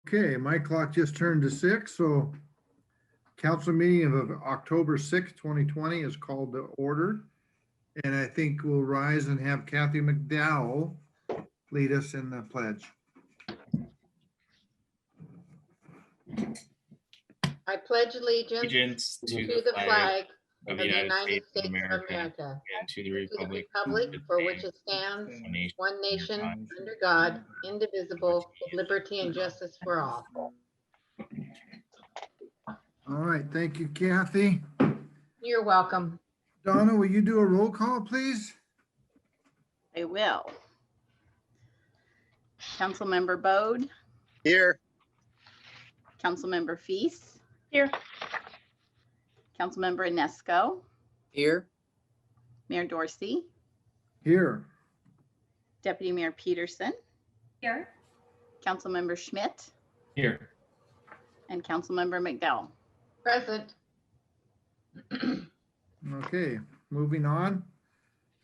Okay, my clock just turned to 6, so council meeting of October 6th, 2020 is called to order. And I think we'll rise and have Kathy McDowell lead us in the pledge. I pledge allegiance Allegiance to the flag of the United States of America and to the republic for which it stands, one nation, under God, indivisible, with liberty and justice for all. All right, thank you, Kathy. You're welcome. Donna, will you do a roll call, please? I will. Councilmember Bode, Here. Councilmember Feast, Here. Councilmember Inesco, Here. Mayor Dorsey, Here. Deputy Mayor Peterson, Here. Councilmember Schmidt, Here. and Councilmember McDowell. Present. Okay, moving on.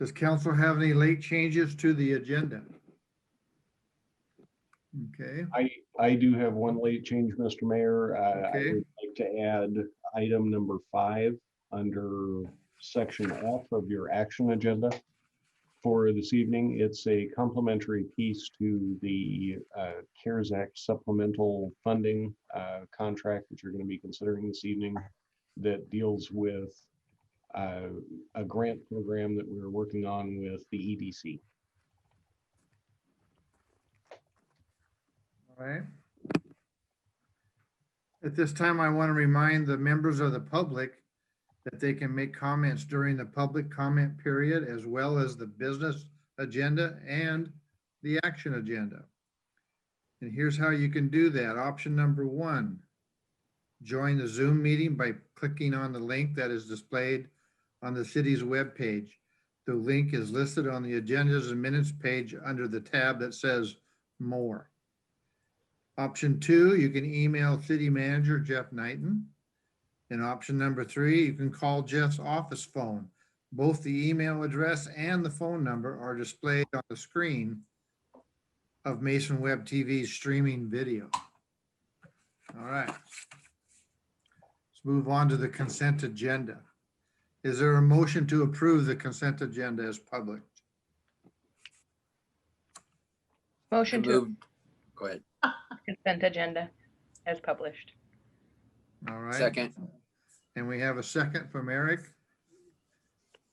Does council have any late changes to the agenda? Okay, I do have one late change, Mr. Mayor. I Okay. would like to add item number 5 under section F of your action agenda for this evening. It's a complementary piece to the CARES Act supplemental funding contract that you're going to be considering this evening that deals with a grant program that we're working on with the EDC. all right. At this time, I want to remind the members of the public that they can make comments during the public comment period, as well as the business agenda and the action agenda. And here's how you can do that. Option number 1, join the Zoom meeting by clicking on the link that is displayed on the city's webpage. The link is listed on the agendas and minutes page under the tab that says More. Option 2, you can email City Manager Jeff Knighton. And option number 3, you can call Jeff's office phone. Both the email address and the phone number are displayed on the screen of Mason Web TV's streaming video. All right. Let's move on to the consent agenda. Is there a motion to approve the consent agenda as published? Motion to Move. Go ahead. consent agenda as published. All right. Second. And we have a second from Eric.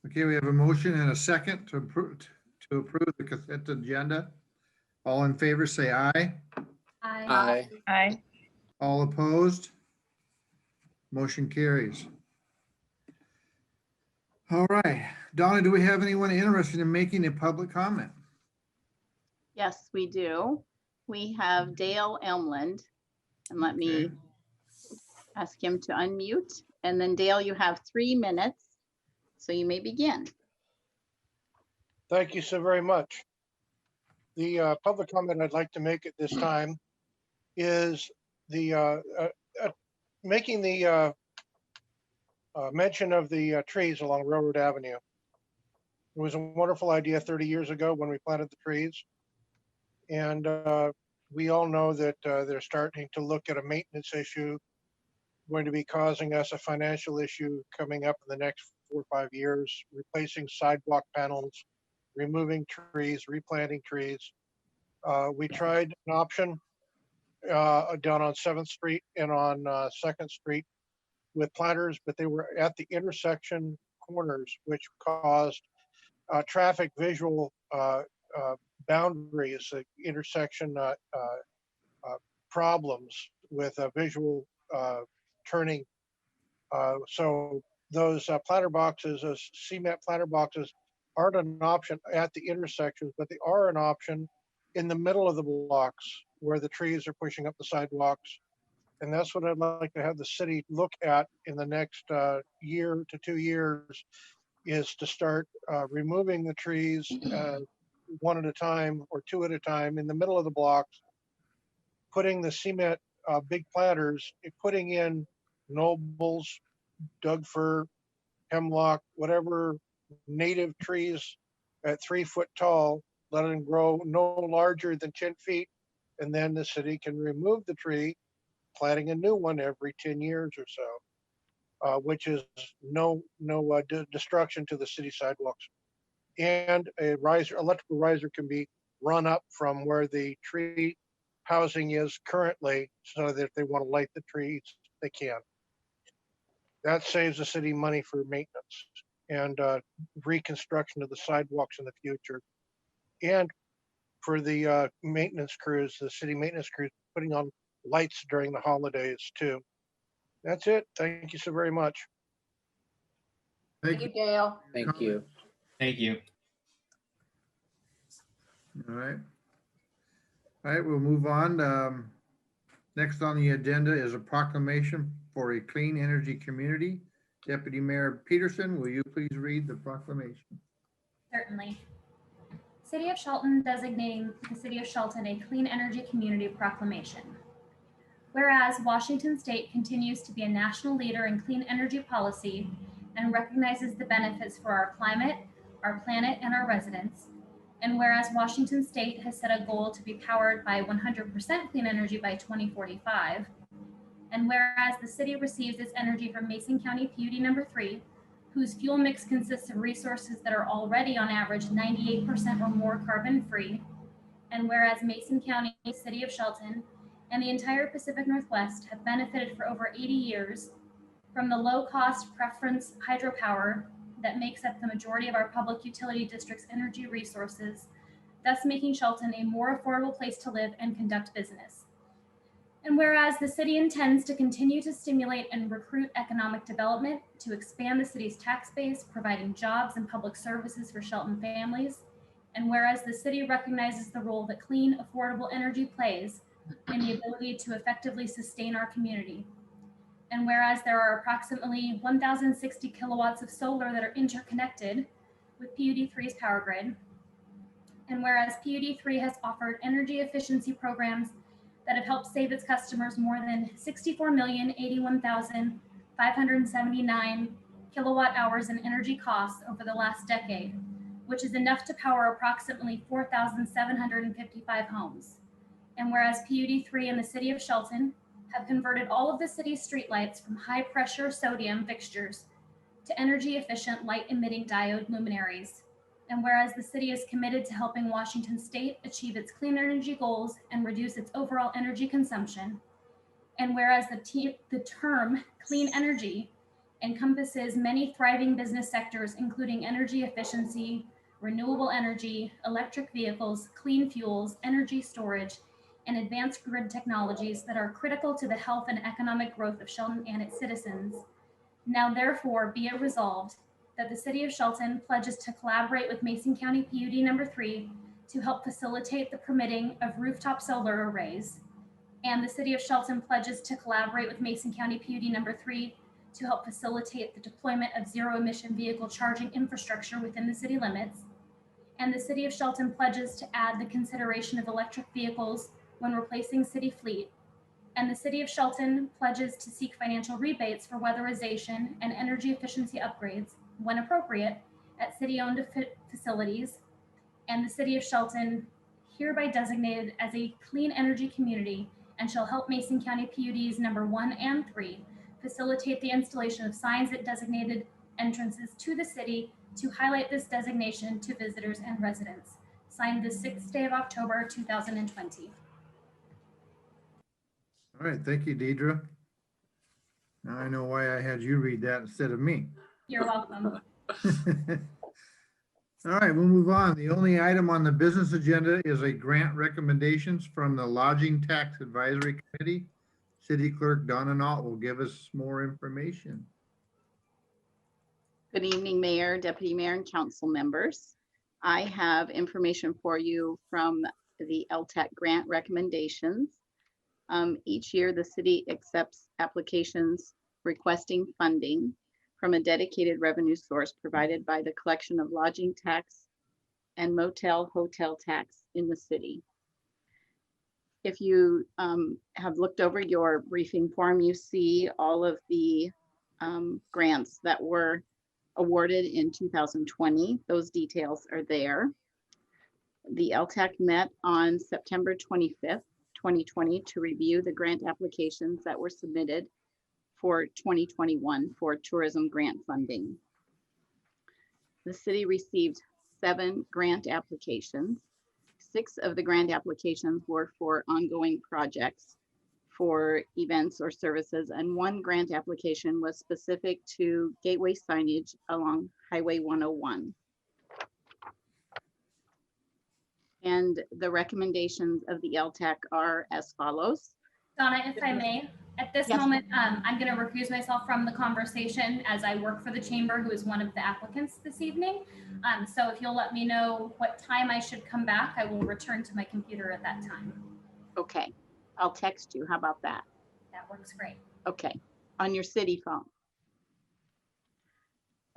Okay, we have a motion and a second to approve the consent agenda. All in favor, say aye. Aye. Aye. All opposed? Motion carries. All right. Donna, do we have anyone interested in making a public comment? Yes, we do. We have Dale Elmland, and let me Okay. ask him to unmute. And then Dale, you have 3 minutes, so you may begin. Thank you so very much. The public comment I'd like to make at this time is the making the mention of the trees along Railroad Avenue. It was a wonderful idea 30 years ago when we planted the trees. And we all know that they're starting to look at a maintenance issue, going to be causing us a financial issue coming up in the next 4 or 5 years, replacing sidewalk panels, removing trees, replanting trees. We tried an option down on 7th Street and on 2nd Street with planters, but they were at the intersection corners, which caused traffic visual boundaries, intersection problems with visual turning. So those planter boxes, those cement planter boxes aren't an option at the intersections, but they are an option in the middle of the blocks where the trees are pushing up the sidewalks. And that's what I'd like to have the city look at in the next year to 2 years, is to start removing the trees 1 at a time or 2 at a time in the middle of the blocks, putting the cement big planters, putting in nobles, Doug fir, hemlock, whatever native trees at 3 foot tall, let them grow no larger than 10 feet and then the city can remove the tree, planting a new one every 10 years or so, which is no destruction to the city sidewalks. And a electrical riser can be run up from where the tree housing is currently, so that if they want to light the trees, they can. That saves the city money for maintenance and reconstruction of the sidewalks in the future. And for the maintenance crews, the city maintenance crews, putting on lights during the holidays too. That's it. Thank you so very much. Thank you, Dale. Thank you. Thank you. All right. All right, we'll move on. Next on the agenda is a proclamation for a clean energy community. Deputy Mayor Peterson, will you please read the proclamation? Certainly. City of Shelton designating the City of Shelton a clean energy community proclamation. Whereas Washington State continues to be a national leader in clean energy policy and recognizes the benefits for our climate, our planet, and our residents. And whereas Washington State has set a goal to be powered by 100% clean energy by 2045. And whereas the city receives its energy from Mason County PUD number 3, whose fuel mix consists of resources that are already on average 98% or more carbon free. And whereas Mason County, City of Shelton, and the entire Pacific Northwest have benefited for over 80 years from the low-cost preference hydropower that makes up the majority of our public utility district's energy resources, thus making Shelton a more affordable place to live and conduct business. And whereas the city intends to continue to stimulate and recruit economic development to expand the city's tax base, providing jobs and public services for Shelton families, and whereas the city recognizes the role that clean, affordable energy plays in the ability to effectively sustain our community. And whereas there are approximately 1,060 kilowatts of solar that are interconnected with PUD3's power grid, and whereas PUD3 has offered energy efficiency programs that have helped save its customers more than 64,081,579 kilowatt hours in energy costs over the last decade, which is enough to power approximately 4,755 homes. And whereas PUD3 and the City of Shelton have converted all of the city's streetlights from high pressure sodium fixtures to energy efficient light emitting diode luminaries. And whereas the city is committed to helping Washington State achieve its clean energy goals and reduce its overall energy consumption. And whereas the term clean energy encompasses many thriving business sectors, including energy efficiency, renewable energy, electric vehicles, clean fuels, energy storage, and advanced grid technologies that are critical to the health and economic growth of Shelton and its citizens. Now therefore be it resolved that the City of Shelton pledges to collaborate with Mason County PUD number 3 to help facilitate the permitting of rooftop solar arrays. And the City of Shelton pledges to collaborate with Mason County PUD number 3 to help facilitate the deployment of zero emission vehicle charging infrastructure within the city limits. And the City of Shelton pledges to add the consideration of electric vehicles when replacing city fleet. And the City of Shelton pledges to seek financial rebates for weatherization and energy efficiency upgrades when appropriate at city-owned facilities. And the City of Shelton hereby designated as a clean energy community and shall help Mason County PUDs number 1 and 3 facilitate the installation of signs at designated entrances to the city to highlight this designation to visitors and residents. Signed the 6th day of October, 2020. All right, thank you, Deidre. Now I know why I had you read that instead of me. You're welcome. All right, we'll move on. The only item on the business agenda is a grant recommendations from the Lodging Tax Advisory Committee. City Clerk Donna Nault will give us more information. Good evening, Mayor, Deputy Mayor, and council members. I have information for you from the LTAC grant recommendations. Each year, the city accepts applications requesting funding from a dedicated revenue source provided by the collection of lodging tax and motel hotel tax in the city. If you have looked over your briefing form, you see all of the grants that were awarded in 2020. Those details are there. The LTAC met on September 25th, 2020 to review the grant applications that were submitted for 2021 for tourism grant funding. The city received 7 grant applications. 6 of the grant applications were for ongoing projects for events or services, and 1 grant application was specific to gateway signage along Highway 101. And the recommendations of the LTAC are as follows. Donna, if I may, at this Yes. moment, I'm going to recuse myself from the conversation as I work for the chamber, who is one of the applicants this evening. So if you'll let me know what time I should come back, I will return to my computer at that time. Okay, I'll text you. How about that? That works great. Okay, on your city phone.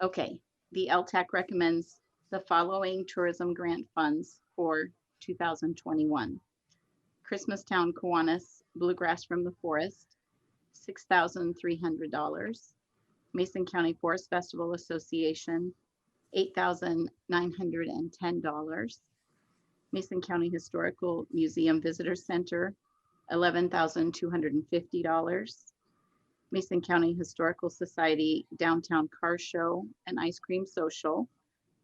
Okay, the LTAC recommends the following tourism grant funds for 2021. Christmastown Kiwanis Bluegrass from the Forest, $6,300. Mason County Forest Festival Association, $8,910. Mason County Historical Museum Visitor Center, $11,250. Mason County Historical Society Downtown Car Show and Ice Cream Social,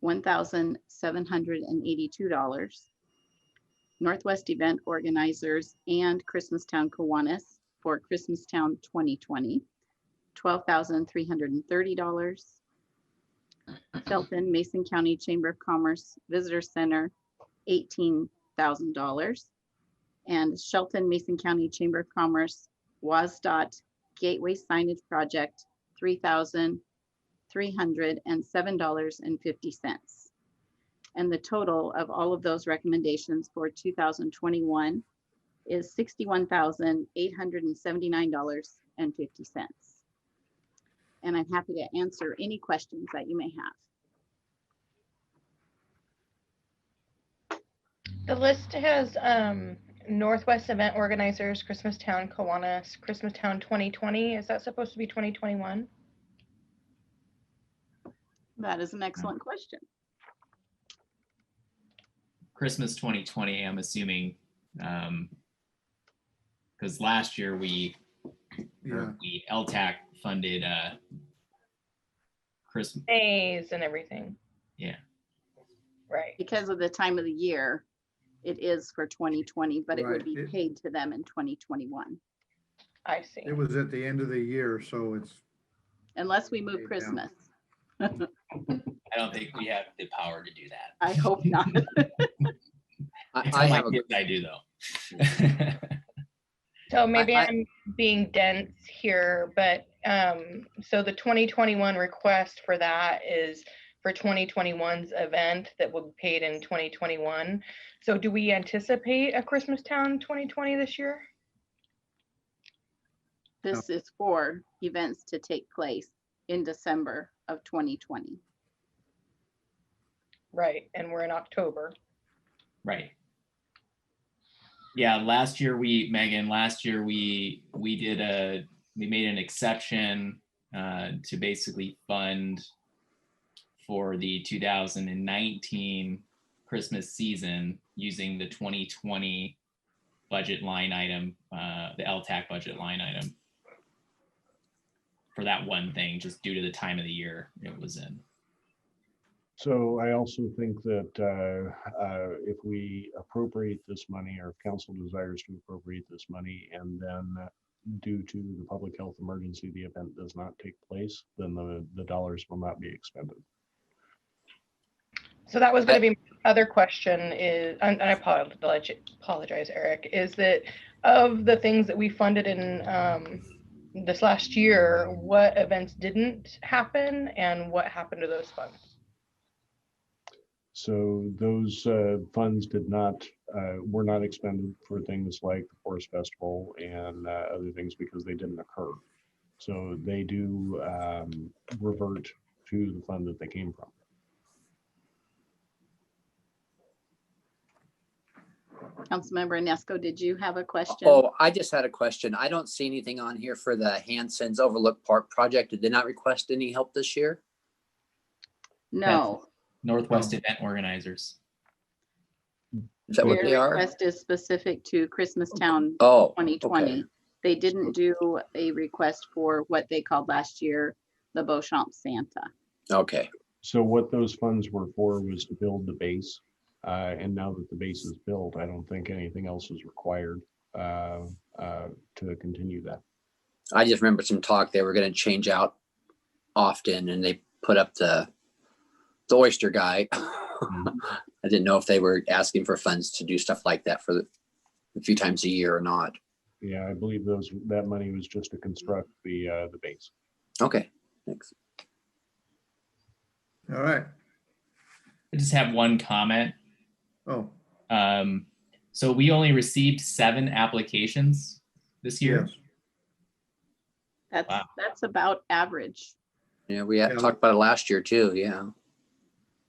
$1,782. Northwest Event Organizers and Christmastown Kiwanis for Christmastown 2020, $12,330. Shelton Mason County Chamber of Commerce Visitor Center, $18,000. And Shelton Mason County Chamber of Commerce WASDOT Gateway Signage Project, $3,307.50. And the total of all of those recommendations for 2021 is $61,879.50. And I'm happy to answer any questions that you may have. The list has Northwest Event Organizers, Christmastown Kiwanis, Christmastown 2020. Is that supposed to be 2021? That is an excellent question. Christmas 2020, I'm assuming, because last year we LTAC funded Christmas. Days and everything. Yeah. Right. Because of the time of the year, it is for 2020, but it would be Right. paid to them in 2021. I see. It was at the end of the year, so it's, Unless we move Paid down. Christmas. I don't think we have the power to do that. I hope not. I have a, I do though. So maybe I- I'm being dense here, but so the 2021 request for that is for 2021's event that will be paid in 2021. So do we anticipate a Christmastown 2020 this year? This is for events to take place in December of 2020. Right, and we're in October. Right. Yeah, last year we made an exception to basically fund for the 2019 Christmas season using the 2020 budget line item, the LTAC budget line item, for that one thing, just due to the time of the year it was in. So I also think that if we appropriate this money, or if council desires to appropriate this money, and then due to the public health emergency, the event does not take place, then the dollars will not be expended. So that was going to be my other question is, and I apologize, Eric, is that of the things that we funded in this last year, what events didn't happen and what happened to those funds? So those funds were not expended for things like the Forest Festival and other things because they didn't occur. So they do revert to the fund that they came from. Councilmember Inesco, did you have a question? oh, I just had a question. I don't see anything on here for the Hanson's Overlook Park project. Did they not request any help this year? No, Northwest Event Organizers. Is that what Their they are? request is specific to Christmastown Oh, 2020. okay. They didn't do a request for what they called last year, the Beauchamp Santa. Okay. So what those funds were for was to build the base. And now that the base is built, I don't think anything else is required to continue that. I just remember some talk they were going to change out often, and they put up the oyster guy. I didn't know if they were asking for funds to do stuff like that for a few times a year or not. Yeah, I believe that money was just to construct the base. Okay, thanks. All right. I just have one comment. Oh, So we only received 7 applications this year. yes. That's about average. Yeah, we had Yeah. talked about it last year too. Yeah.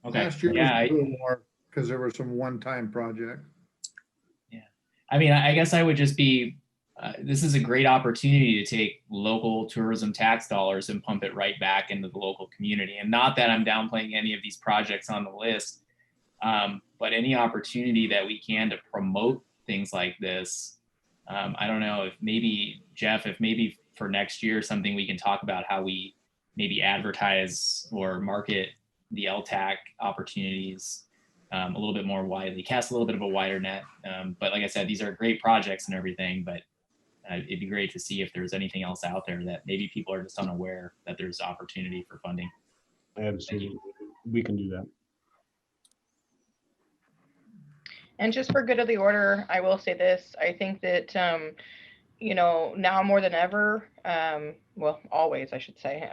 Okay. Last year was Yeah, a little more because there were some one-time projects. I mean, I guess I would just be, this is a great opportunity to take local tourism tax dollars and pump it right back into the local community. And not that I'm downplaying any of these projects on the list, but any opportunity that we can to promote things like this. I don't know if maybe, Jeff, if maybe for next year, something we can talk about how we maybe advertise or market the LTAC opportunities a little bit more widely, cast a little bit of a wider net. But like I said, these are great projects and everything, but it'd be great to see if there's anything else out there that maybe people are just unaware that there's opportunity for funding. Absolutely. We can do that. And just for good of the order, I will say this. I think that, now more than ever, well, always, I should say,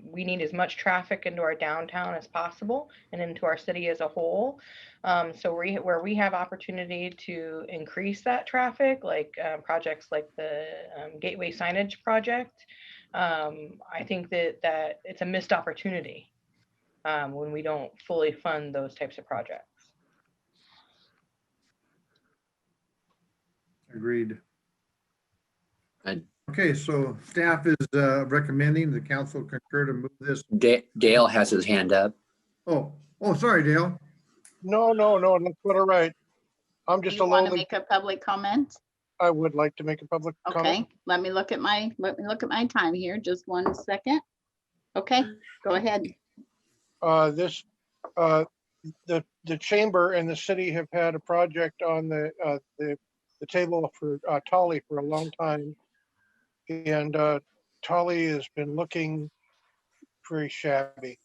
we need as much traffic into our downtown as possible and into our city as a whole. So where we have opportunity to increase that traffic, like projects like the Gateway Signage Project, I think that it's a missed opportunity when we don't fully fund those types of projects. Agreed. And Okay, so staff is recommending the council concur to move this. Dale has his hand up. Oh, sorry, Dale. No, that's quite all right. I'm Do just you a want to lonely, make a public comment? I would like to make a public comment. Okay, let me look at my time here. Just 1 second. Okay, go ahead. The chamber and the city have had a project on the table for Tolly for a long time. And Tolly has been looking pretty shabby.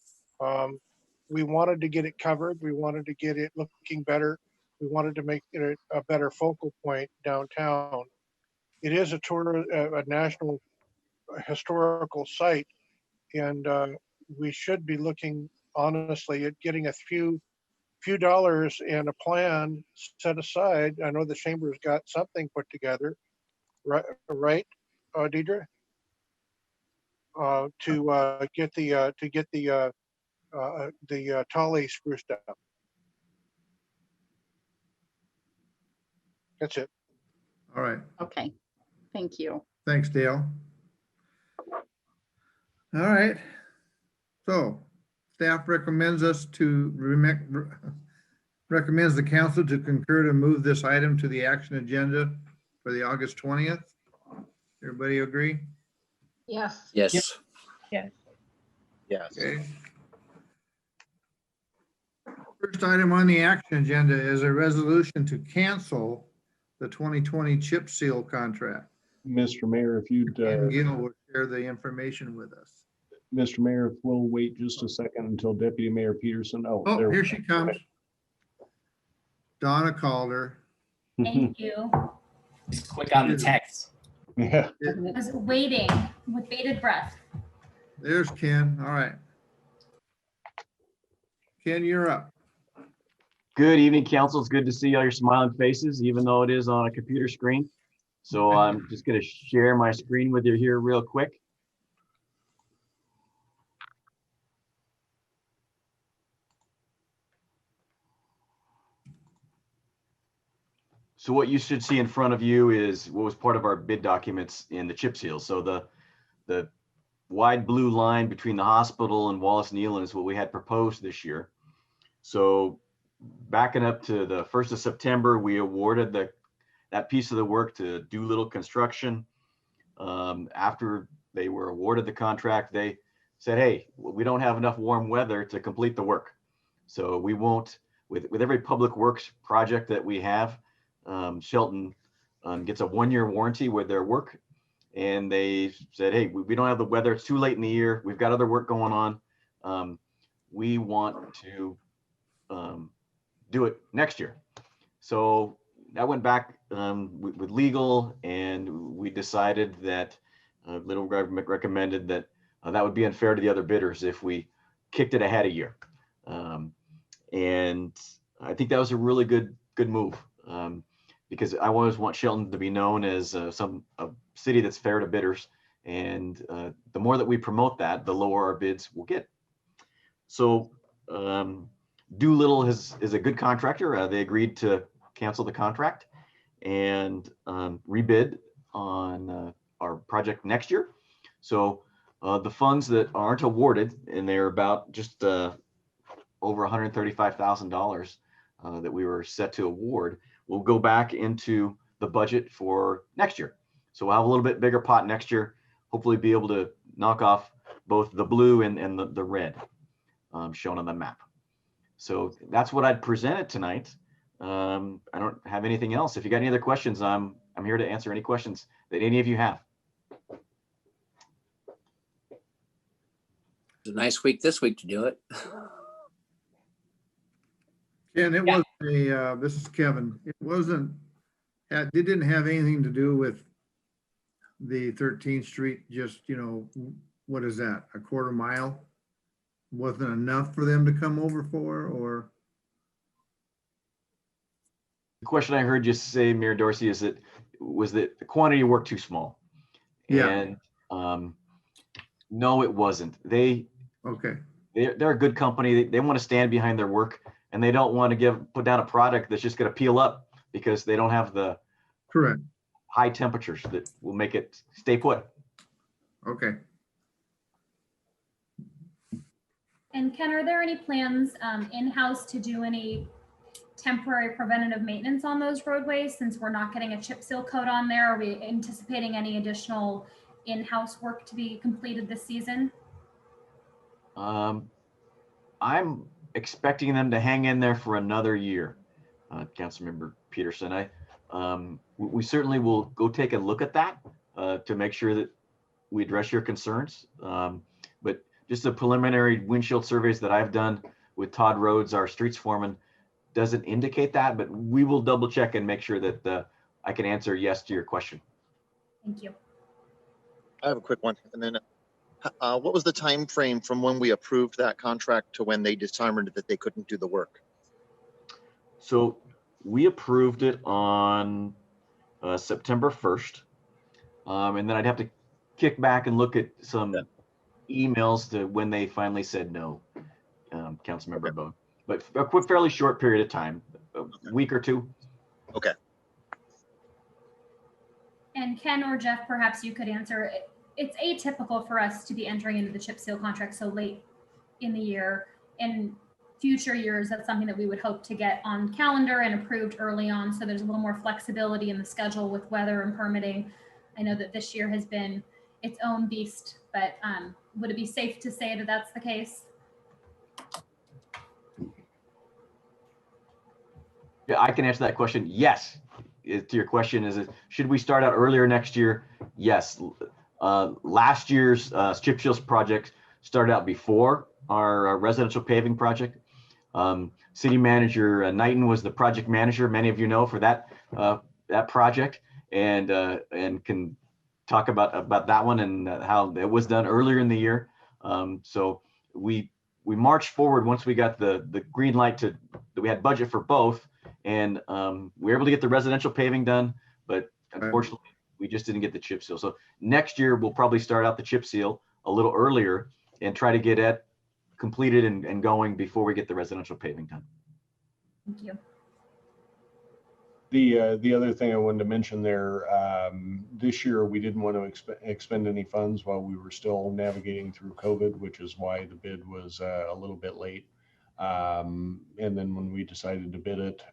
We wanted to get it covered. We wanted to get it looking better. We wanted to make it a better focal point downtown. It is a national historical site, and we should be looking honestly at getting a few dollars and a plan set aside. I know the chamber's got something put together, right, Deidre? To get the Tolly spruced up. That's it. All right, Okay, thank you. thanks, Dale. All right. So staff recommends recommends the council to concur to move this item to the action agenda for the August 20th. Everybody agree? Yes. Yes. Yes. Yes. Okay. First item on the action agenda is a resolution to cancel the 2020 chip seal contract. Mr. Mayor, if you'd, And Gil will share the information with us. Mr. Mayor, if we'll wait just a second until Deputy Mayor Peterson. Oh, there we here go. she comes. Donna Calder. Thank you. Just click on the text. Yeah. I was waiting with bated breath. There's Ken. All right. Ken, you're up. Good evening, council. It's good to see all your smiling faces, even though it is on a computer screen. So I'm just going to share my screen with you here real quick. So what you should see in front of you is what was part of our bid documents in the chip seal. So the wide blue line between the hospital and Wallace Nealon is what we had proposed this year. So backing up to the 1st of September, we awarded that piece of the work to Doolittle Construction. After they were awarded the contract, they said, hey, we don't have enough warm weather to complete the work. So we won't, with every public works project that we have, Shelton gets a 1-year warranty with their work. And they said, hey, we don't have the weather. It's too late in the year. We've got other work going on. We want to do it next year. So I went back with legal, and we decided that Little Government recommended that that would be unfair to the other bidders if we kicked it ahead a year. And I think that was a really good move, because I always want Shelton to be known as a city that's fair to bidders. And the more that we promote that, the lower our bids will get. So Doolittle is a good contractor. They agreed to cancel the contract and rebid on our project next year. So the funds that aren't awarded, and they're about just over $135,000 that we were set to award, will go back into the budget for next year. So we'll have a little bit bigger pot next year, hopefully be able to knock off both the blue and the red shown on the map. So that's what I'd presented tonight. I don't have anything else. If you got any other questions, I'm here to answer any questions that any of you have. It's a nice week this week to do it. Ken, it was this is Kevin. It wasn't, it didn't have anything to do with the 13th Street, just, what is that, a quarter mile? Wasn't enough for them to come over for, or? The question I heard you say, Mayor Dorsey, is was that the quantity of work too small? Yeah. And no, it wasn't. They're a good company. They want to stand behind their work, and they don't want to put down a product that's just going to peel up because they don't have the correct high temperatures that will make it stay put. Okay. And Ken, are there any plans in-house to do any temporary preventative maintenance on those roadways, since we're not getting a chip seal coat on there? Are we anticipating any additional in-house work to be completed this season? I'm expecting them to hang in there for another year, Councilmember Peterson. We certainly will go take a look at that to make sure that we address your concerns. But just the preliminary windshield surveys that I've done with Todd Rhodes, our streets foreman, doesn't indicate that, but we will double check and make sure that I can answer yes to your question. Thank you. I have a quick one. And then what was the time frame from when we approved that contract to when they determined that they couldn't do the work? So we approved it on September 1st. And then I'd have to kick back and look at some emails to when they finally said no, Councilmember Bone. But a fairly short period of time, a week or two. Okay. And Ken or Jeff, perhaps you could answer. It's atypical for us to be entering into the chip seal contract so late in the year. In future years, that's something that we would hope to get on calendar and approved early on, so there's a little more flexibility in the schedule with weather and permitting. I know that this year has been its own beast, but would it be safe to say that that's the case? Yeah, I can answer that question. Yes. To your question, should we start out earlier next year? Yes. Last year's chip seals project started out before our residential paving project. City Manager Knighton was the project manager, many of you know, for that project, and can talk about that one and how it was done earlier in the year. So we marched forward once we got the green light that we had budget for both, and we were able to get the residential paving done, but unfortunately we just didn't get the chip seal. So next year we'll probably start out the chip seal a little earlier and try to get it completed and going before we get the residential paving done. Thank you. The other thing I wanted to mention there, this year we didn't want to expend any funds while we were still navigating through COVID, which is why the bid was a little bit late. And then when we decided to bid it,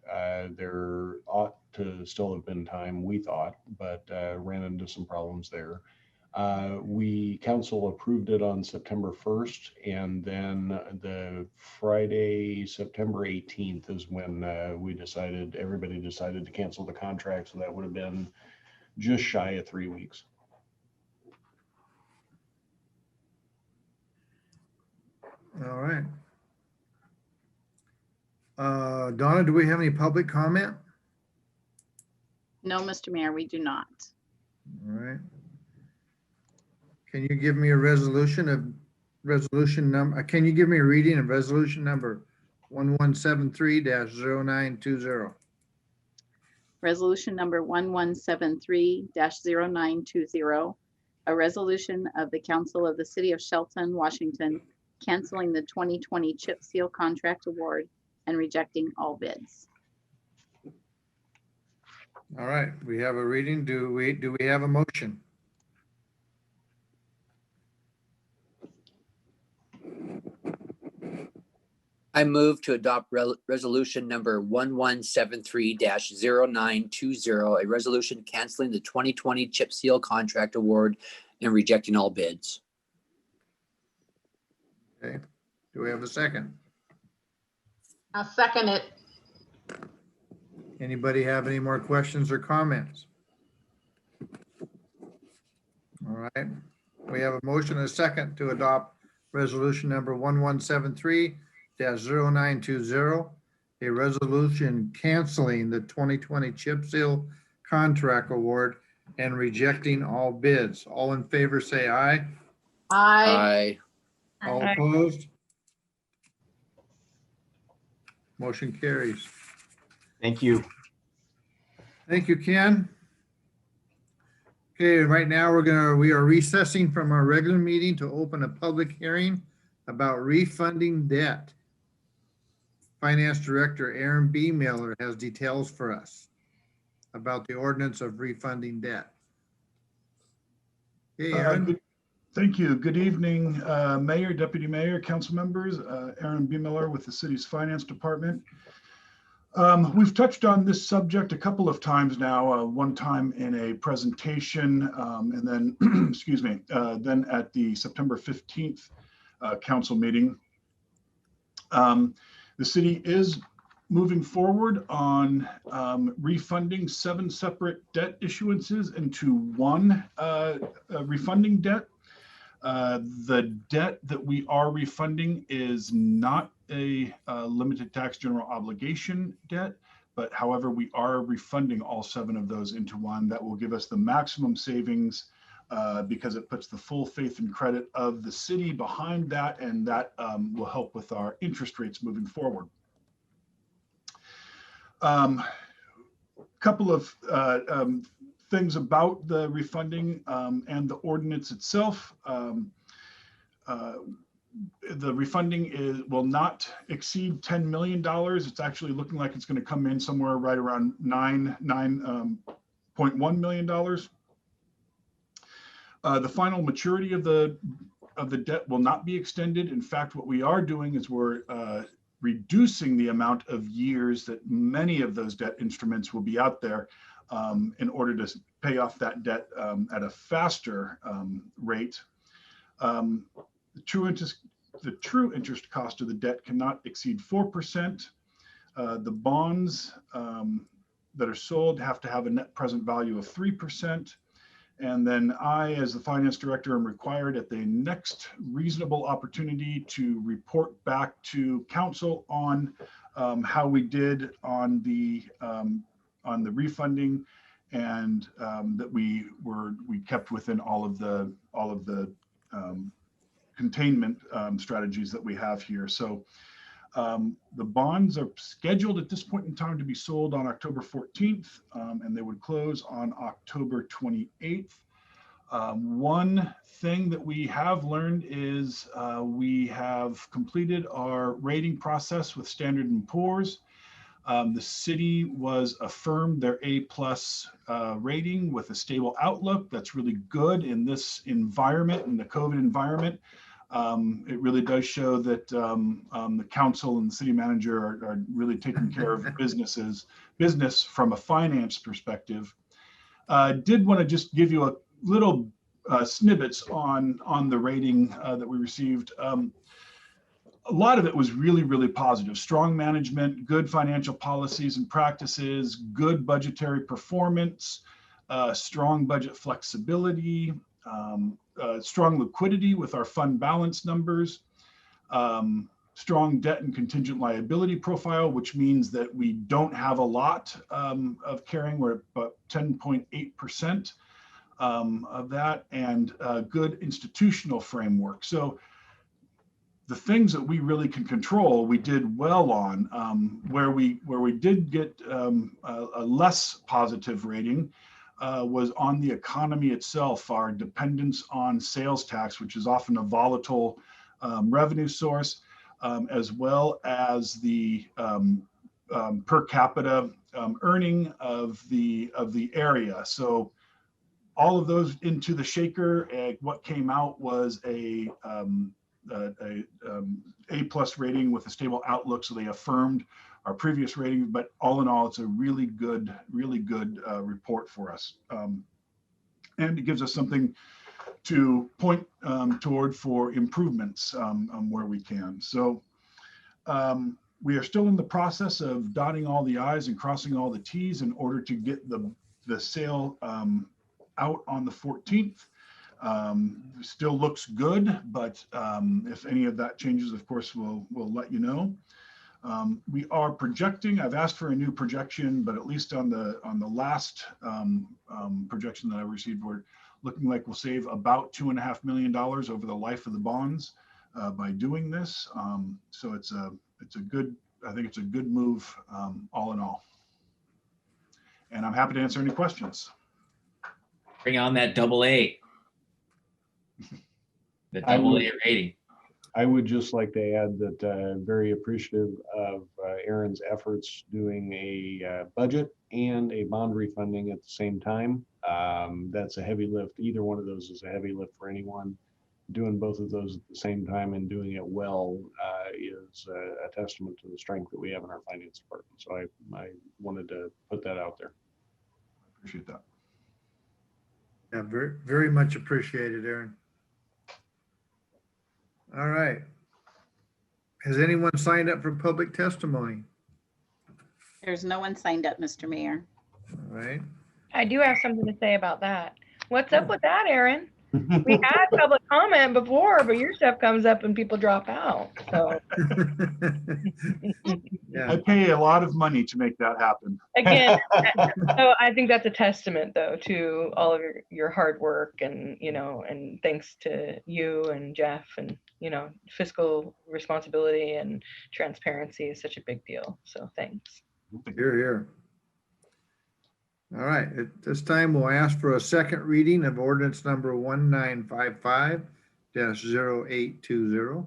there ought to still have been time, we thought, but ran into some problems there. Council approved it on September 1st, and then the Friday, September 18th is when everybody decided to cancel the contract. So that would have been just shy of 3 weeks. All right. Donna, do we have any public comment? No, Mr. Mayor, we do not. All right. Can you give me a can you give me a reading of resolution number 1173-0920? Resolution number 1173-0920, a resolution of the Council of the City of Shelton, Washington, canceling the 2020 chip seal contract award and rejecting all bids. All right, we have a reading. Do we have a motion? I move to adopt resolution number 1173-0920, a resolution canceling the 2020 chip seal contract award and rejecting all bids. Okay, do we have a second? I'll second it. Anybody have any more questions or comments? All right, we have a motion and a second to adopt resolution number 1173-0920, a resolution canceling the 2020 chip seal contract award and rejecting all bids. All in favor, say aye. Aye. All Aye. opposed? Motion carries. Thank you. Thank you, Ken. Okay, right now we are recessing from our regular meeting to open a public hearing about refunding debt. Finance Director Aaron B. Miller has details for us about the ordinance of refunding debt. Hey, Aaron. Thank you. Good evening, Mayor, Deputy Mayor, council members. Aaron B. Miller with the city's finance department. We've touched on this subject a couple of times now, one time in a presentation, and then, excuse me, then at the September 15th council meeting. The city is moving forward on refunding 7 separate debt issuances into one refunding debt. The debt that we are refunding is not a limited tax general obligation debt, but however, we are refunding all 7 of those into one. That will give us the maximum savings because it puts the full faith and credit of the city behind that, and that will help with our interest rates moving forward. Couple of things about the refunding and the ordinance itself. The refunding will not exceed $10 million. It's actually looking like it's going to come in somewhere right around $9.1 million. The final maturity of the debt will not be extended. In fact, what we are doing is we're reducing the amount of years that many of those debt instruments will be out there in order to pay off that debt at a faster rate. The true interest cost of the debt cannot exceed 4%. The bonds that are sold have to have a net present value of 3%. And then I, as the finance director, am required at the next reasonable opportunity to report back to council on how we did on the refunding, and that we kept within all of the containment strategies that we have here. So the bonds are scheduled at this point in time to be sold on October 14th, and they would close on October 28th. One thing that we have learned is we have completed our rating process with Standard & Poor's. The city was affirmed their A+ rating with a stable outlook. That's really good in this environment, in the COVID environment. It really does show that the council and the city manager are really taking care of business from a finance perspective. Did want to just give you a little snippets on the rating that we received. A lot of it was really, really positive. Strong management, good financial policies and practices, good budgetary performance, strong budget flexibility, strong liquidity with our fund balance numbers, strong debt and contingent liability profile, which means that we don't have a lot of carrying. We're at about 10.8% of that, and good institutional framework. So the things that we really can control, we did well on. Where we did get a less positive rating was on the economy itself, our dependence on sales tax, which is often a volatile revenue source, as well as the per capita earning of the area. So all of those into the shaker. What came out was a A+ rating with a stable outlook. So they affirmed our previous rating, but all in all, it's a really good report for us. And it gives us something to point toward for improvements where we can. So we are still in the process of dotting all the I's and crossing all the T's in order to get the sale out on the 14th. Still looks good, but if any of that changes, of course, we'll let you know. We are projecting, I've asked for a new projection, but at least on the last projection that I received, we're looking like we'll save about $2.5 million over the life of the bonds by doing this. So it's a good, I think it's a good move all in all. And I'm happy to answer any questions. Bring on that AA. The AA rating. I would just like to add that I'm very appreciative of Aaron's efforts doing a budget and a bond refunding at the same time. That's a heavy lift. Either one of those is a heavy lift for anyone. Doing both of those at the same time and doing it well is a testament to the strength that we have in our finance department. So I wanted to put that out there. Appreciate that. Yeah, very, very much appreciated, Aaron. All right. Has anyone signed up for public testimony? There's no one signed up, Mr. Mayor. All right. I do have something to say about that. What's up with that, Aaron? We had public comment before, but your stuff comes up and people drop out. So Yeah. I pay a lot of money to make that happen. again, so I think that's a testament though to all of your hard work, and and thanks to you and Jeff, and fiscal responsibility and transparency is such a big deal. So thanks. Here, here. All right, at this time, we'll ask for a second reading of ordinance number 1955-0820.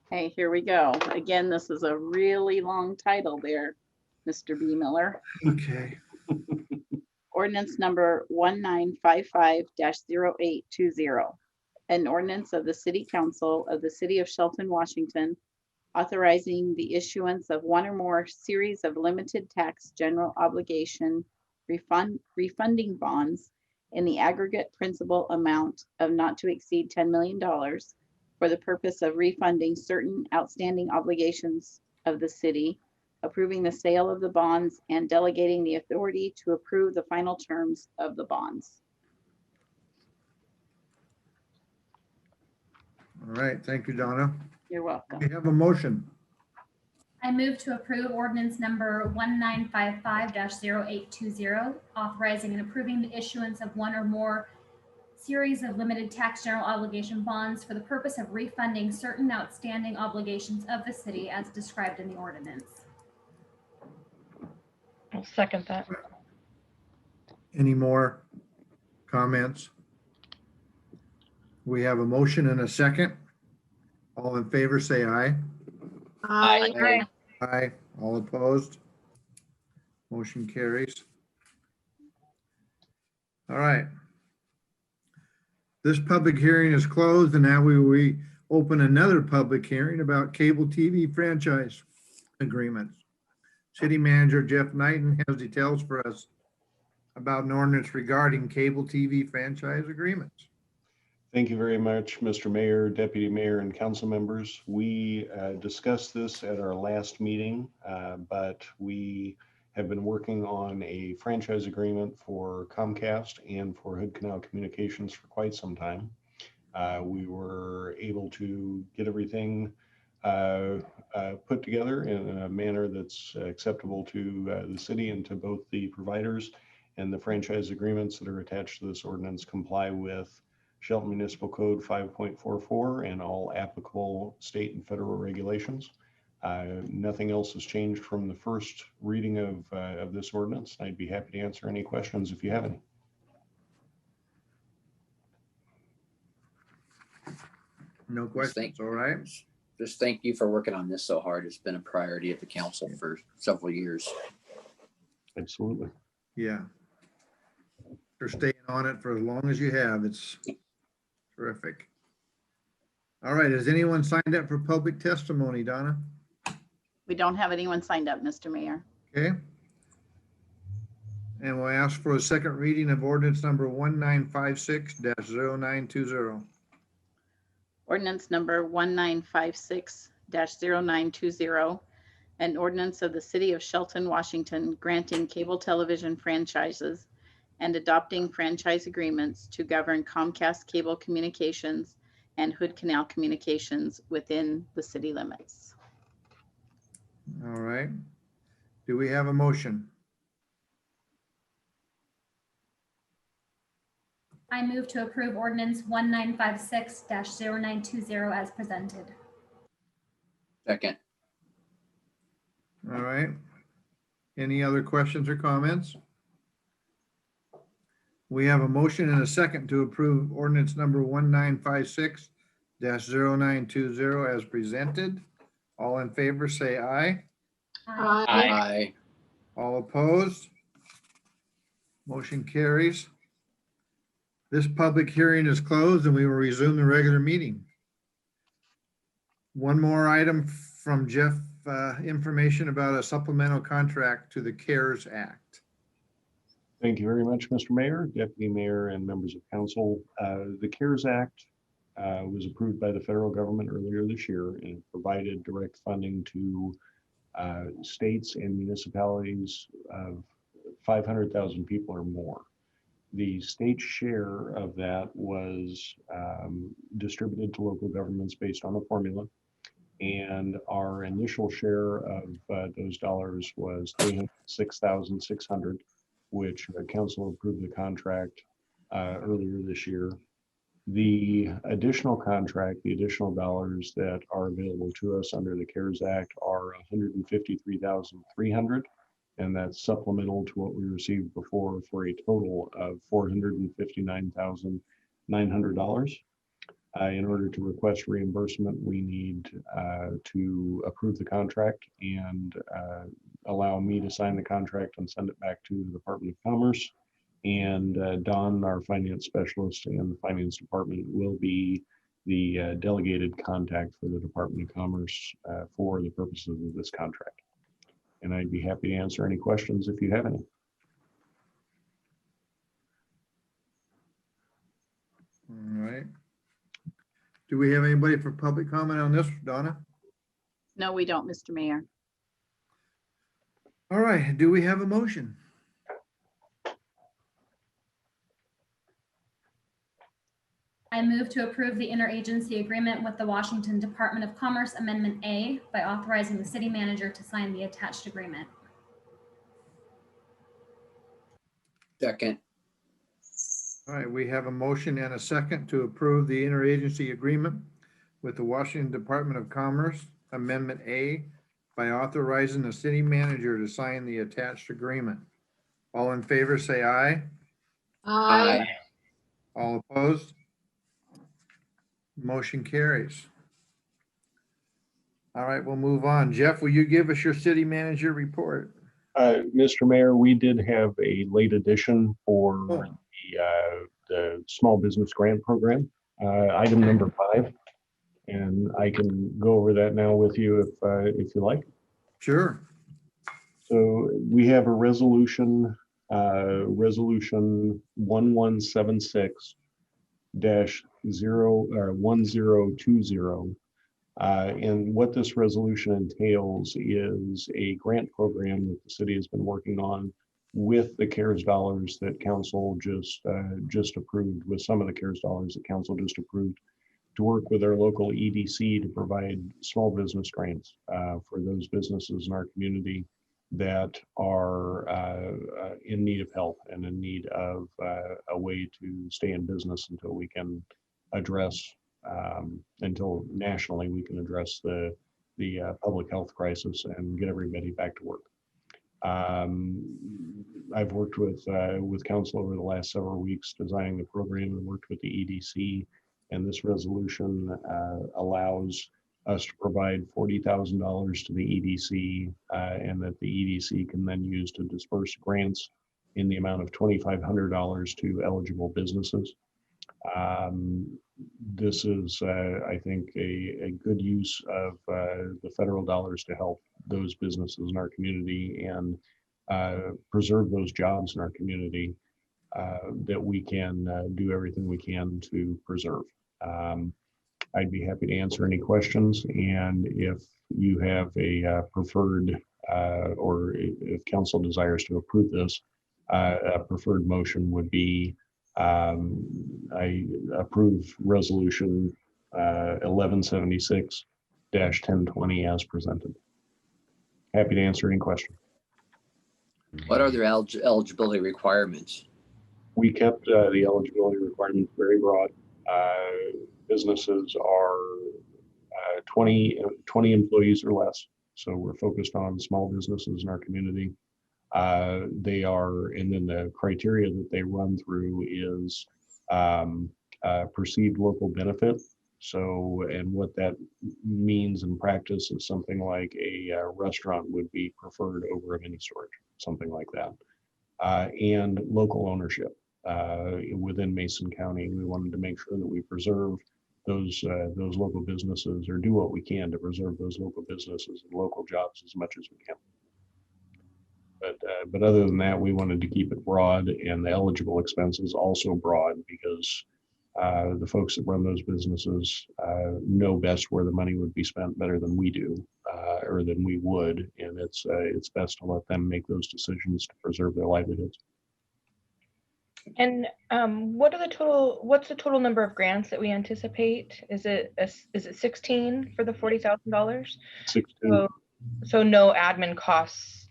Hey, here we go. Again, this is a really long title there, Mr. B. Miller. Okay. Ordinance number 1955-0820. An ordinance of the City Council of the City of Shelton, Washington, authorizing the issuance of one or more series of limited tax general obligation refunding bonds in the aggregate principal amount of not to exceed $10 million for the purpose of refunding certain outstanding obligations of the city, approving the sale of the bonds, and delegating the authority to approve the final terms of the bonds. All right, thank you, Donna. You're welcome. We have a motion. I move to approve ordinance number 1955-0820, authorizing and approving the issuance of one or more series of limited tax general obligation bonds for the purpose of refunding certain outstanding obligations of the city as described in the ordinance. I'll second that. Any more comments? We have a motion and a second. All in favor, say aye. Aye. Aye. All opposed? Motion carries. All right. This public hearing is closed, and now we open another public hearing about cable TV franchise agreements. City Manager Jeff Knighton has details for us about an ordinance regarding cable TV franchise agreements. Thank you very much, Mr. Mayor, Deputy Mayor, and council members. We discussed this at our last meeting, but we have been working on a franchise agreement for Comcast and for Hood Canal Communications for quite some time. We were able to get everything put together in a manner that's acceptable to the city and to both the providers, and the franchise agreements that are attached to this ordinance comply with Shelton Municipal Code 5.44 and all applicable state and federal regulations. Nothing else has changed from the first reading of this ordinance. I'd be happy to answer any questions if you have any. No questions, all right? Just thank you for working on this so hard. It's been a priority of the council for several years. Absolutely. Yeah. For staying on it for as long as you have, it's terrific. All right, has anyone signed up for public testimony, Donna? We don't have anyone signed up, Mr. Mayor. Okay. And we'll ask for a second reading of ordinance number 1956-0920. Ordinance number 1956-0920, an ordinance of the City of Shelton, Washington, granting cable television franchises and adopting franchise agreements to govern Comcast Cable Communications and Hood Canal Communications within the city limits. All right. Do we have a motion? I move to approve ordinance 1956-0920 as presented. Second. All right. Any other questions or comments? We have a motion and a second to approve ordinance number 1956-0920 as presented. All in favor, say aye. Aye. Aye. All opposed? Motion carries. This public hearing is closed and we will resume the regular meeting. One more item from Jeff, information about a supplemental contract to the CARES Act. Thank you very much, Mr. Mayor, Deputy Mayor, and members of council. The CARES Act was approved by the federal government earlier this year and provided direct funding to states and municipalities of 500,000 people or more. The state share of that was distributed to local governments based on a formula. And our initial share of those dollars was $306,600, which council approved the contract earlier this year. The additional contract, the additional dollars that are available to us under the CARES Act are $153,300, and that's supplemental to what we received before for a total of $459,900. In order to request reimbursement, we need to approve the contract and allow me to sign the contract and send it back to the Department of Commerce. And Don, our finance specialist, and the finance department will be the delegated contact for the Department of Commerce for the purposes of this contract. And I'd be happy to answer any questions if you have any. All right. Do we have anybody for public comment on this, Donna? No, we don't, Mr. Mayor. All right. Do we have a motion? I move to approve the interagency agreement with the Washington Department of Commerce Amendment A by authorizing the city manager to sign the attached agreement. Second. All right, we have a motion and a second to approve the interagency agreement with the Washington Department of Commerce Amendment A by authorizing the city manager to sign the attached agreement. All in favor, say aye. Aye. All opposed? Motion carries. All right, we'll move on. Jeff, will you give us your city manager report? Mr. Mayor, we did have a late addition for the Small Business Grant Program, item number 5. And I can go over that now with you if you like. Sure. So we have a resolution, resolution 1176-1020. And what this resolution entails is a grant program that the city has been working on with the CARES dollars that council just approved, with some of the CARES dollars that council just approved, to work with our local EDC to provide small business grants for those businesses in our community that are in need of help and in need of a way to stay in business until we can address, until nationally we can address the public health crisis and get everybody back to work. I've worked with council over the last several weeks designing the program and worked with the EDC. And this resolution allows us to provide $40,000 to the EDC, and that the EDC can then use to disperse grants in the amount of $2,500 to eligible businesses. This is, I think, a good use of the federal dollars to help those businesses in our community and preserve those jobs in our community that we can do everything we can to preserve. I'd be happy to answer any questions, and if you have a preferred, or if council desires to approve this, a preferred motion would be I approve resolution 1176-1020 as presented. Happy to answer any question. What are their eligibility requirements? We kept the eligibility requirements very broad. Businesses are 20 employees or less. So we're focused on small businesses in our community. They are, and then the criteria that they run through is perceived local benefit. So, and what that means in practice is something like a restaurant would be preferred over a mini storage, something like that. And local ownership within Mason County. We wanted to make sure that we preserve those local businesses, or do what we can to preserve those local businesses and local jobs as much as we can. But other than that, we wanted to keep it broad, and the eligible expenses also broad, because the folks that run those businesses know best where the money would be spent better than we do, or than we would, and it's best to let them make those decisions to preserve their livelihoods. And what's the total number of grants that we anticipate? Is it 16 for the $40,000? 16. So no admin costs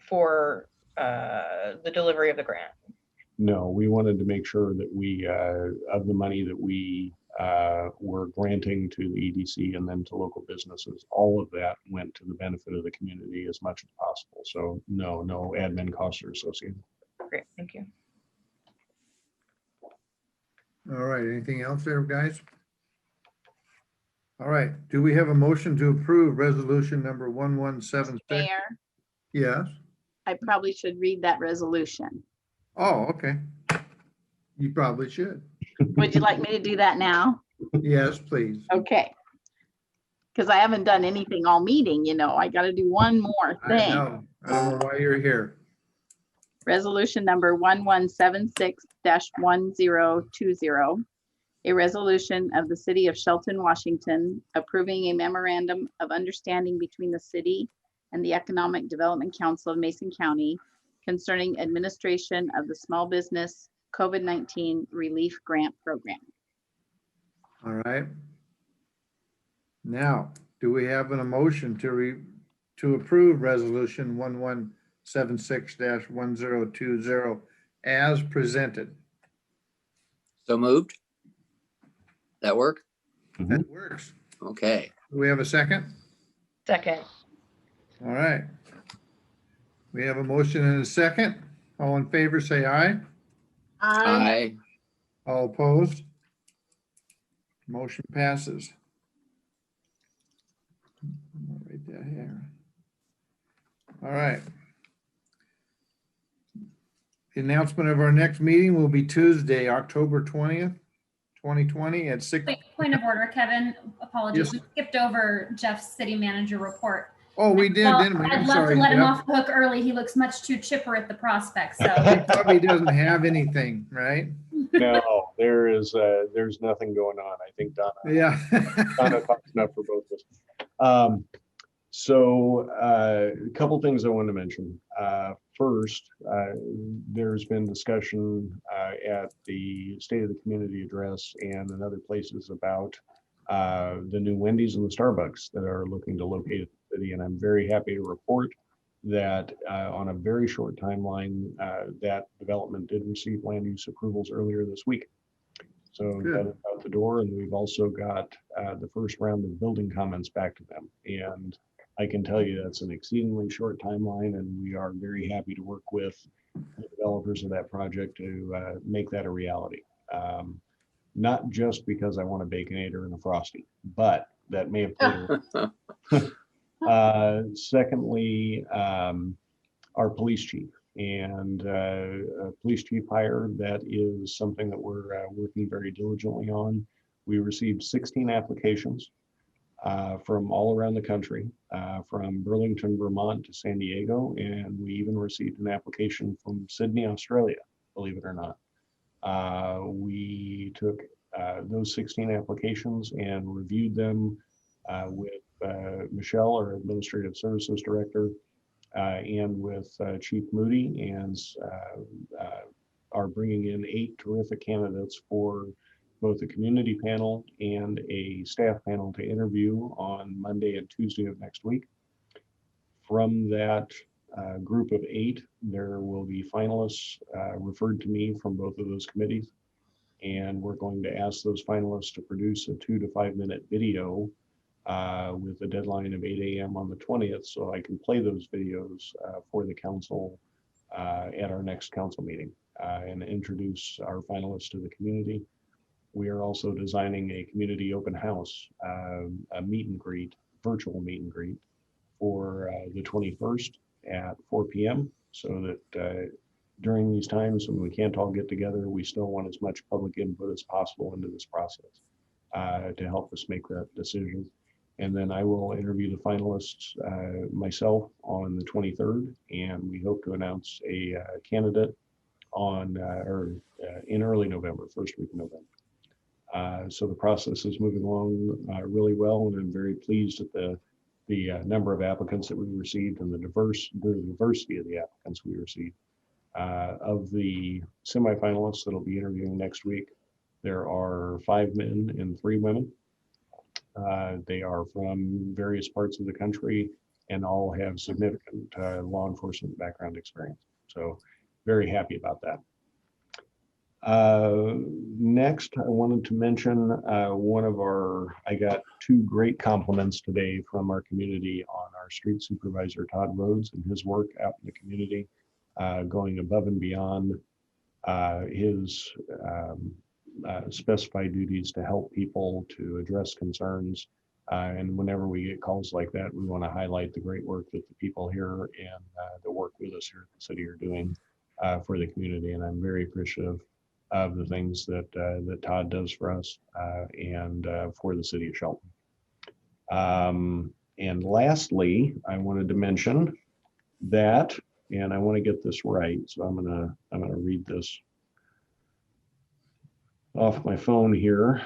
for the delivery of the grant. No, we wanted to make sure that we, of the money that we were granting to the EDC and then to local businesses, all of that went to the benefit of the community as much as possible. So no admin costs are associated. Great, thank you. All right, anything else there, guys? All right, do we have a motion to approve resolution number 1176? Mayor, Yes. I probably should read that resolution. Oh, okay. You probably should. Would you like me to do that now? Yes, please. Okay. Because I haven't done anything all meeting, you know, I got to do one more I thing. know. I don't know why you're here. Resolution number 1176-1020, a resolution of the City of Shelton, Washington, approving a memorandum of understanding between the city and the Economic Development Council of Mason County concerning administration of the Small Business COVID-19 Relief Grant Program. All right. Now, do we have an emotion to approve resolution 1176-1020 as presented? So moved. That work? That works. Okay. Do we have a second? Second. All right. We have a motion and a second. All in favor, say aye. Aye. All opposed? Motion passes. I'll write that here. All right. The announcement of our next meeting will be Tuesday, October 20th, 2020 at 6. Wait, point of order, Kevin. Apologies. Yes. We skipped over Jeff's city manager report. Oh, we did, Well, didn't we? I'm I'd love sorry, to let him Jeff. off the hook early. He looks much too chipper at the prospect, so. He probably doesn't have anything, right? No, there's nothing going on. I think Donna Yeah. talks enough for both of us. So a couple things I want to mention. First, there's been discussion at the State of the Community address and in other places about the new Wendy's and the Starbucks that are looking to locate at the city. And I'm very happy to report that on a very short timeline, that development did receive land use approvals earlier this week. So Good. that is out the door, and we've also got the first round of building comments back to them. And I can tell you that's an exceedingly short timeline, and we are very happy to work with the developers of that project to make that a reality. Not just because I want a Baconator and a Frosty, but that may have played a role. Secondly, our police chief and a police chief hire, that is something that we're working very diligently on. We received 16 applications from all around the country, from Burlington, Vermont to San Diego, and we even received an application from Sydney, Australia, believe it or not. We took those 16 applications and reviewed them with Michelle, our Administrative Services Director, and with Chief Moody, and are bringing in 8 terrific candidates for both a community panel and a staff panel to interview on Monday and Tuesday of next week. From that group of 8, there will be finalists referred to me from both of those committees. And we're going to ask those finalists to produce a 2 to 5 minute video with a deadline of 8 a.m. on the 20th, so I can play those videos for the council at our next council meeting and introduce our finalists to the community. We are also designing a community open house, a meet and greet, virtual meet and greet for the 21st at 4 p.m. so that during these times when we can't all get together, we still want as much public input as possible into this process to help us make that decision. And then I will interview the finalists myself on the 23rd, and we hope to announce a candidate on in early November, first week of November. So the process is moving along really well, and I'm very pleased at the number of applicants that we received and the diversity of the applicants we received. Of the semifinalists that'll be interviewing next week, there are 5 men and 3 women. They are from various parts of the country and all have significant law enforcement background experience. So very happy about that. Next, I wanted to mention I got 2 great compliments today from our community on our street supervisor, Todd Rhodes, and his work out in the community, going above and beyond his specified duties to help people, to address concerns. And whenever we get calls like that, we want to highlight the great work that the people here and that work with us here at the city are doing for the community. And I'm very appreciative of the things that that Todd does for us and for the city of Shelton. And lastly, I wanted to mention that, and I want to get this right, so I'm gonna read this off my phone here.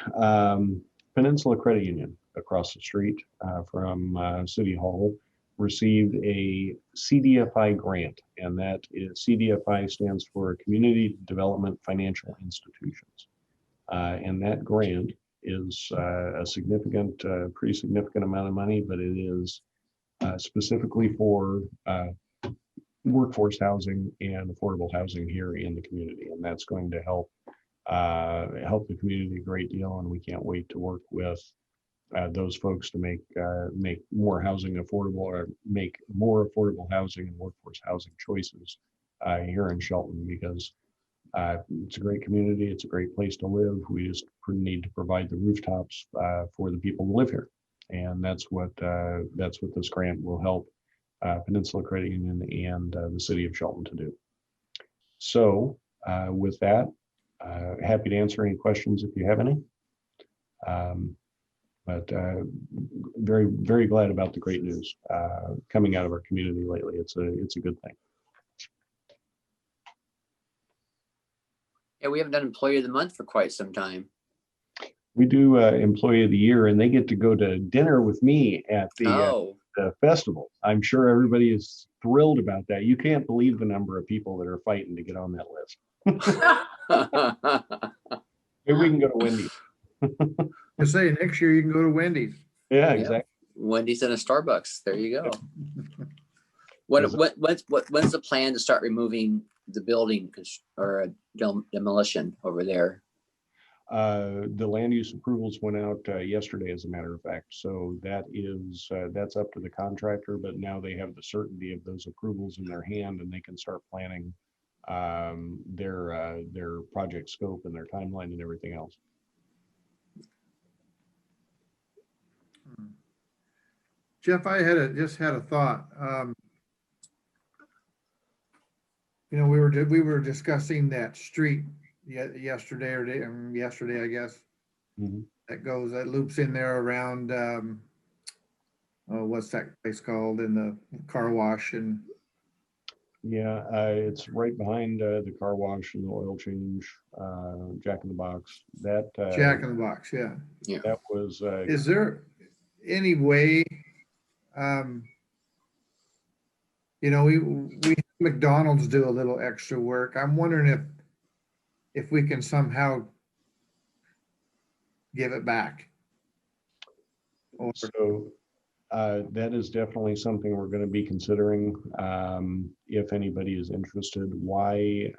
Peninsula Credit Union across the street from City Hall received a Cdfi grant, and that is Cdfi stands for Community Development Financial Institutions. And that grant is a significant, pretty significant amount of money, but it is specifically for workforce housing and affordable housing here in the community. And that's going to help the community a great deal. And we can't wait to work with those folks to make more housing affordable, or make more affordable housing and workforce housing choices here in Shelton, because it's a great community. It's a great place to live. We just need to provide the rooftops for the people who live here. And that's what this grant will help Peninsula Credit Union and the city of Shelton to do. So with that, happy to answer any questions if you have any. But very, very glad about the great news coming out of our community lately. It's a good thing. Yeah, we haven't done Employee of the Month for quite some time. We do Employee of the Year, and they get to go to dinner with me at the festival. I'm sure everybody is thrilled about that. You can't believe the number of people that are fighting to get on that list. Maybe we can go to Wendy's. I say next year you can go to Wendy's. Yeah, exactly. Wendy's and a Starbucks. There you go. When's the plan to start removing the building or demolition over there? The land use approvals went out yesterday, as a matter of fact. So that is that's up to the contractor, but now they have the certainty of those approvals in their hand, and they can start planning their project scope and their timeline and everything else. Jeff, I just had a thought. You know, we were discussing that street yesterday, I guess. Mm-hmm. That loops in there around what's that place called, in the car wash? And yeah, it's right behind the car wash and the oil change, Jack in the Box. That Jack in the Box, yeah. That was. Is there any way? You know, we McDonald's do a little extra work. I'm wondering if we can somehow give it back. So that is definitely something we're going to be considering. If anybody is interested, why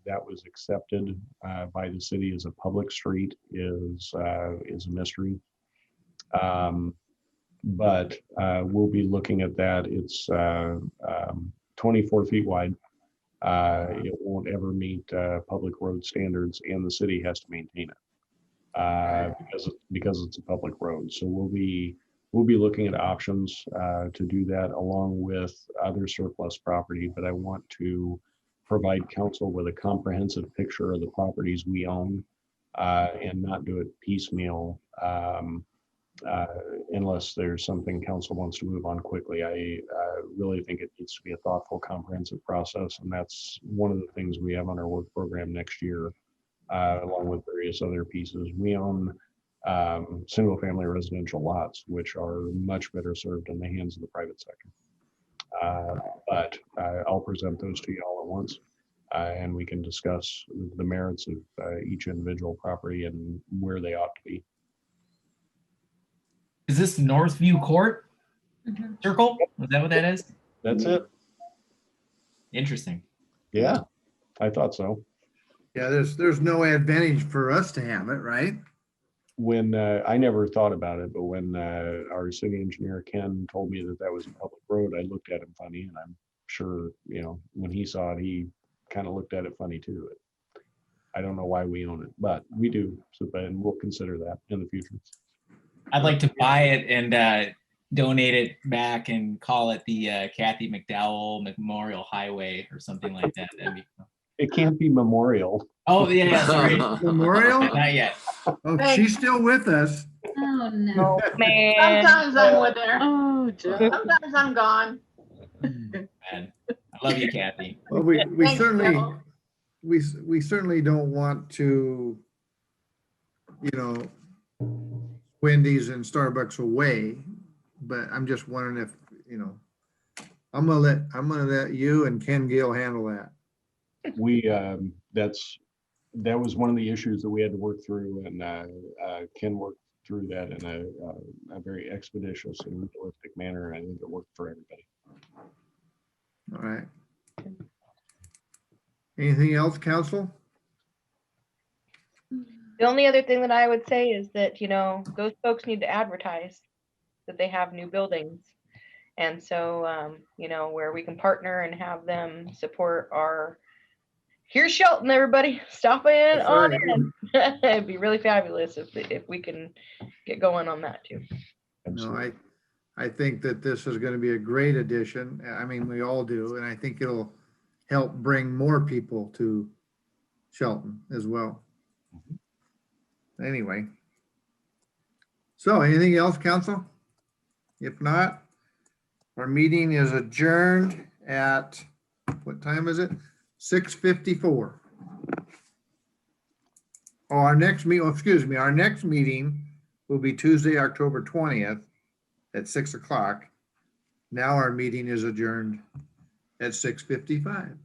that was accepted by the city as a public street is a mystery. But we'll be looking at that. It's 24 feet wide. It won't ever meet public road standards, and the city has to maintain it because it's a public road. So we'll be looking at options to do that along with other surplus property. But I want to provide council with a comprehensive picture of the properties we own and not do it piecemeal. Unless there's something council wants to move on quickly. I really think it needs to be a thoughtful, comprehensive process, and that's one of the things we have on our work program next year, along with various other pieces. We own single-family residential lots, which are much better served in the hands of the private sector. But I'll present those to you all at once, and we can discuss the merits of each individual property and where they ought to be. Is this Northview Court Circle? Is that what that is? That's it. Interesting. Yeah, I thought so. Yeah, there's no advantage for us to have it, right? When I never thought about it, but when our city engineer Ken told me that was a public road, I looked at him funny, and I'm sure, you know, when he saw it, he kind of looked at it funny too. I don't know why we own it, but we do. So, and we'll consider that in the future. I'd like to buy it and donate it back and call it the Kathy McDowell Memorial Highway or something like that. That'd be cool. It can't be memorial. Oh yeah, sorry. Memorial? Not yet. Oh, she's still with us. Oh, no. Man. Sometimes I'm with her. Oh, Joe. Sometimes I'm gone. Man, I love you, Kathy. Well, we Thanks, certainly Joe. we certainly don't want to, you know, Wendy's and Starbucks away, but I'm just wondering if, you know, I'm gonna let you and Ken Gill handle that. We that was one of the issues that we had to work through, and Ken worked through that in a very expeditious and realistic manner, and I think it worked for everybody. All right. Anything else, council? The only other thing that I would say is that, you know, those folks need to advertise that they have new buildings. And so, you know, where we can partner and have them support our, here's Shelton, everybody, stop in That's on right. in. It'd be really fabulous if we can get going on that too. No, I think that this is going to be a great addition. I mean, we all do, and I think it'll help bring more people to Shelton as well. Anyway. So anything else, council? If not, our meeting is adjourned at, what time is it? 6:54. Oh, our next our next meeting will be Tuesday, October 20th at 6 o'clock. Now our meeting is adjourned at 6:55.